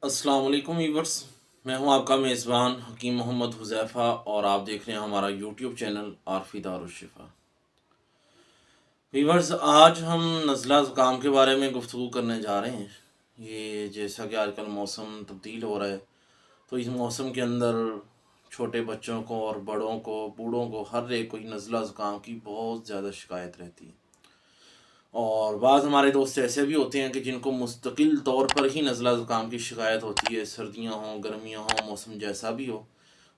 अस्सलाम वालेकुम वीवर्स। मैं हूं आपका मेज़बान हकीम मोहम्मद हुज़ैफ़ा और आप देख रहे हैं हमारा यूट्यूब चैनल आरफी दारुश्शिफ़ा। वीवर्स, आज हम नज़ला ज़ुकाम के बारे में गुफ्तगू करने जा रहे हैं। ये जैसा कि आजकल मौसम तब्दील हो रहा है, तो इस मौसम के अंदर छोटे बच्चों को और बड़ों को, बूढ़ों को, हर एक को नज़ला ज़ुकाम की बहुत ज़्यादा शिकायत रहती है। और बाज़ हमारे दोस्त ऐसे भी होते हैं कि जिनको मुस्तकिल तौर पर ही नज़ला ज़ुकाम की शिकायत होती है, सर्दियाँ हों, गर्मियाँ हों, मौसम जैसा भी हो,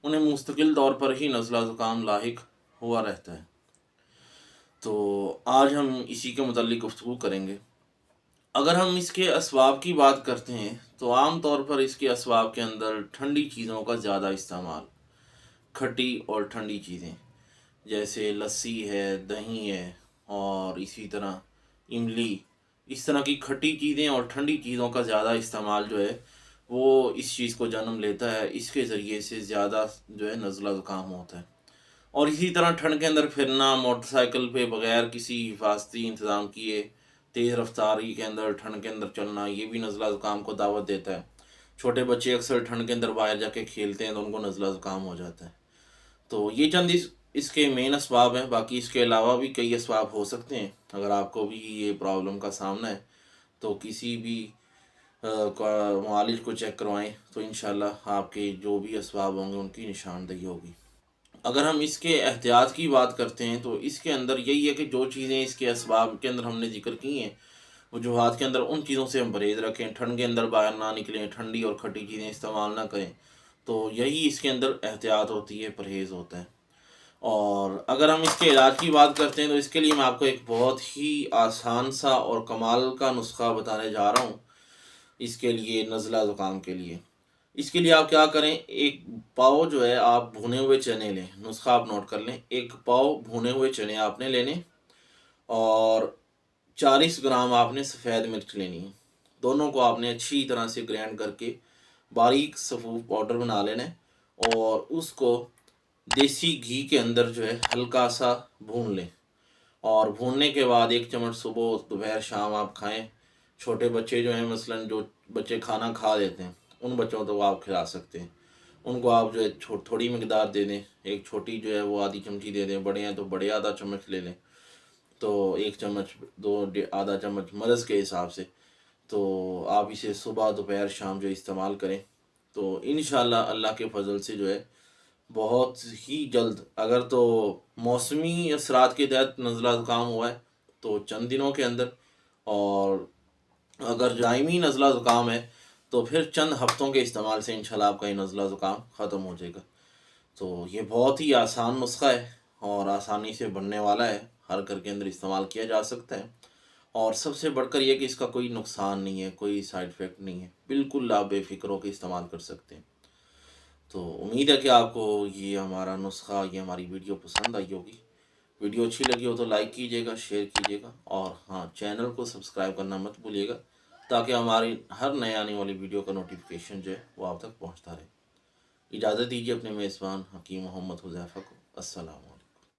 उन्हें मुस्तकिल तौर पर ही नज़ला ज़ुकाम लाहिक हुआ रहता है। तो आज हम इसी के मुताल्लिक़ गुफ्तगू करेंगे। अगर हम इसके असबाब की बात करते हैं, तो आम तौर पर इसके असबाब के अंदर ठंडी चीज़ों का ज़्यादा इस्तेमाल, खट्टी और ठंडी चीज़ें, जैसे लस्सी है, दही है और इसी तरह इमली, इस तरह की खट्टी चीज़ें और ठंडी चीज़ों का ज़्यादा इस्तेमाल जो है वो इस चीज़ को जन्म लेता है। इसके ज़रिए से ज़्यादा जो है नज़ला ज़ुकाम होता है। और इसी तरह ठंड के अंदर फिरना, मोटरसाइकिल पे बगैर किसी हिफाजती इंतज़ाम किए तेज़ रफ्तारी के अंदर ठंड के अंदर चलना, ये भी नज़ला ज़ुकाम को दावत देता है। छोटे बच्चे अक्सर ठंड के अंदर बाहर जाके खेलते हैं तो उनको नज़ला ज़ुकाम हो जाता है। तो ये चंद इसके मेन असबाब हैं। बाकी इसके अलावा भी कई असबाब हो सकते हैं। अगर आपको भी ये प्रॉब्लम का सामना है तो किसी भी मुआलिज को चेक करवाएं, तो इंशाल्लाह आपके जो भी असबाब होंगे उनकी निशानदेही होगी। अगर हम इसके एहतियात की बात करते हैं तो इसके अंदर यही है कि जो चीज़ें इसके असबाब के अंदर हमने ज़िक्र की हैं, वजूहात के अंदर, उन चीज़ों से हम परहेज़ रखें। ठंड के अंदर बाहर ना निकलें, ठंडी और खट्टी चीज़ें इस्तेमाल ना करें। तो यही इसके अंदर एहतियात होती है, परहेज़ होता है। और अगर हम इसके इलाज की बात करते हैं तो इसके लिए मैं आपको एक बहुत ही आसान सा और कमाल का नुस्खा बताने जा रहा हूँ। इसके लिए नज़ला ज़ुकाम के लिए, इसके लिए आप क्या करें, एक पाव जो है आप भुने हुए चने लें। नुस्खा आप नोट कर लें, एक पाव भुने हुए चने आपने लेने और 40 ग्राम आपने सफ़ेद मिर्च लेनी है। दोनों को आपने अच्छी तरह से ग्राइंड करके बारीक सफ़ूफ पाउडर बना लेना है और उसको देसी घी के अंदर जो है हल्का सा भून लें। और भूनने के बाद 1 चम्मच सुबह, दोपहर, शाम आप खाएँ। छोटे बच्चे जो हैं, मसलन जो बच्चे खाना खा लेते हैं, उन बच्चों को आप खिला सकते हैं। उनको आप जो है थोड़ी मकदार दे दें। एक छोटी जो है वो आधी चमची दे दें, बड़े हैं तो बड़े आधा चम्मच ले लें। तो 1 चम्मच, 2 आधा चम्मच मर्ज़ के हिसाब से। तो आप इसे सुबह, दोपहर, शाम जो इस्तेमाल करें तो इंशाअल्लाह अल्लाह के फ़ज़ल से जो है बहुत ही जल्द, अगर तो मौसमी असरात के तहत नज़ला ज़ुकाम हुआ है तो चंद दिनों के अंदर, और अगर दायमी नज़ला ज़ुकाम है तो फिर चंद हफ्तों के इस्तेमाल से इंशाल्लाह आपका ये नज़ला ज़ुकाम ख़त्म हो जाएगा। तो ये बहुत ही आसान नुस्खा है और आसानी से बनने वाला है। हर घर के अंदर इस्तेमाल किया जा सकता है और सबसे बढ़कर ये कि इसका कोई नुकसान नहीं है, कोई साइड इफ़ेक्ट नहीं है। बिल्कुल आप बेफ़िक्र होकर इस्तेमाल कर सकते हैं। तो उम्मीद है कि आपको ये हमारा नुस्खा, ये हमारी वीडियो पसंद आई होगी। वीडियो अच्छी लगी हो तो लाइक कीजिएगा, शेयर कीजिएगा और हाँ, चैनल को सब्सक्राइब करना मत भूलिएगा, ताकि हमारी हर नए आने वाली वीडियो का नोटिफिकेशन जो है वो आप तक पहुँचता रहे। इजाज़त दीजिए अपने मेज़बान हकीम मोहम्मद हुज़ैफ़ा को। अस्सलाम वालेकुम।